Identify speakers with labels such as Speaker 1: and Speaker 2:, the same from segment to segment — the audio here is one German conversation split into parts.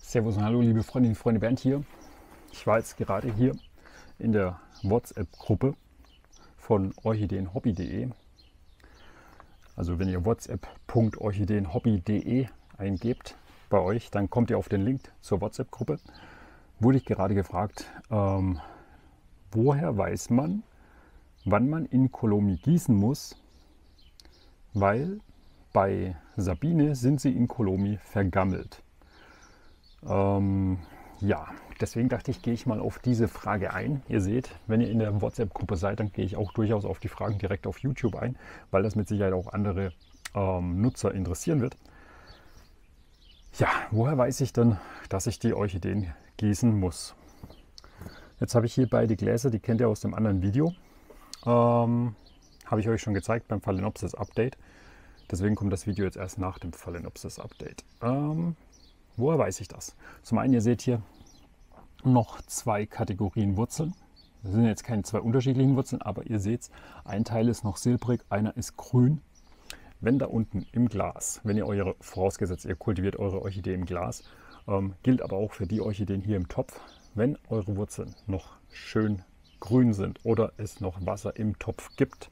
Speaker 1: Servus und hallo liebe Freundinnen und Freunde, Bernd hier. Ich war jetzt gerade hier in der WhatsApp-Gruppe von orchideenhobby.de. Also wenn ihr whatsapp.orchideenhobby.de eingebt bei euch, dann kommt ihr auf den Link zur WhatsApp-Gruppe. Wurde ich gerade gefragt, woher weiß man, wann man Inkolomi gießen muss, weil bei Sabine sind sie Inkolomi vergammelt. Ja, deswegen dachte ich, gehe ich mal auf diese Frage ein. Ihr seht, wenn ihr in der WhatsApp-Gruppe seid, dann gehe ich auch durchaus auf die Fragen direkt auf YouTube ein, weil das mit Sicherheit auch andere Nutzer interessieren wird. Ja, woher weiß ich denn, dass ich die Orchideen gießen muss? Jetzt habe ich hier beide Gläser, die kennt ihr aus dem anderen Video. Habe ich euch schon gezeigt beim Phalaenopsis Update. Deswegen kommt das Video jetzt erst nach dem Phalaenopsis Update. Woher weiß ich das? Zum einen, ihr seht hier noch zwei Kategorien Wurzeln. Das sind jetzt keine zwei unterschiedlichen Wurzeln, aber ihr seht, ein Teil ist noch silbrig, einer ist grün. Wenn da unten im Glas, wenn ihr vorausgesetzt, ihr kultiviert eure Orchidee im Glas, gilt aber auch für die Orchideen hier im Topf, wenn eure Wurzeln noch schön grün sind oder es noch Wasser im Topf gibt,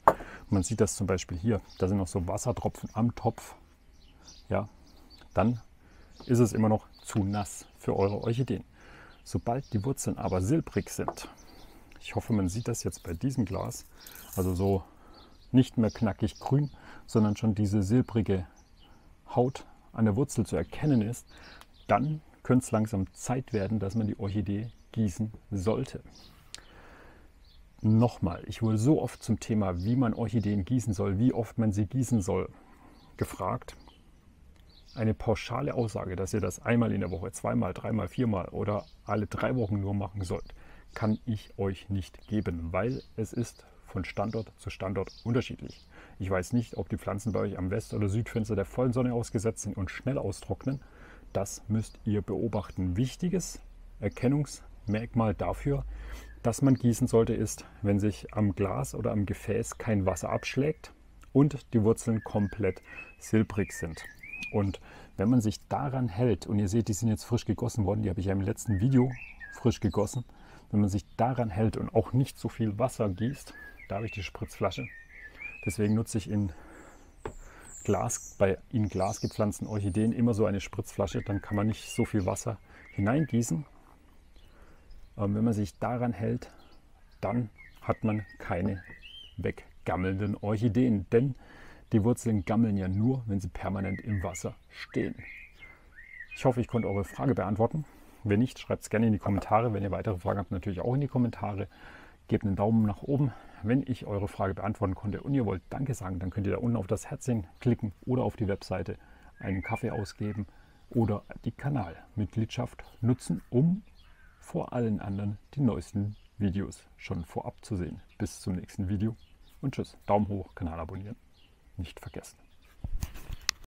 Speaker 1: man sieht das zum Beispiel hier, da sind noch so Wassertropfen am Topf, ja, dann ist es immer noch zu nass für eure Orchideen. Sobald die Wurzeln aber silbrig sind, ich hoffe, man sieht das jetzt bei diesem Glas, also so nicht mehr knackig grün, sondern schon diese silbrige Haut an der Wurzel zu erkennen ist, dann könnte es langsam Zeit werden, dass man die Orchidee gießen sollte. Nochmal, ich wurde so oft zum Thema, wie man Orchideen gießen soll, wie oft man sie gießen soll, gefragt. Eine pauschale Aussage, dass ihr das einmal in der Woche, zweimal, dreimal, viermal oder alle 3 Wochen nur machen sollt, kann ich euch nicht geben, weil es ist von Standort zu Standort unterschiedlich. Ich weiß nicht, ob die Pflanzen bei euch am West- oder Südfenster der vollen Sonne ausgesetzt sind und schnell austrocknen. Das müsst ihr beobachten. Wichtiges Erkennungsmerkmal dafür, dass man gießen sollte, ist, wenn sich am Glas oder am Gefäß kein Wasser abschlägt und die Wurzeln komplett silbrig sind. Und wenn man sich daran hält, und ihr seht, die sind jetzt frisch gegossen worden, die habe ich ja im letzten Video frisch gegossen, wenn man sich daran hält und auch nicht so viel Wasser gießt, da habe ich die Spritzflasche, deswegen nutze ich bei in Glas gepflanzten Orchideen immer so eine Spritzflasche, dann kann man nicht so viel Wasser hineingießen. Wenn man sich daran hält, dann hat man keine weggammelnden Orchideen, denn die Wurzeln gammeln ja nur, wenn sie permanent im Wasser stehen. Ich hoffe, ich konnte eure Frage beantworten. Wenn nicht, schreibt es gerne in die Kommentare. Wenn ihr weitere Fragen habt, natürlich auch in die Kommentare. Gebt einen Daumen nach oben, wenn ich eure Frage beantworten konnte. Und ihr wollt Danke sagen, dann könnt ihr da unten auf das Herzchen klicken oder auf die Webseite einen Kaffee ausgeben oder die Kanalmitgliedschaft nutzen, um vor allen anderen die neuesten Videos schon vorab zu sehen. Bis zum nächsten Video und tschüss. Daumen hoch, Kanal abonnieren. Nicht vergessen.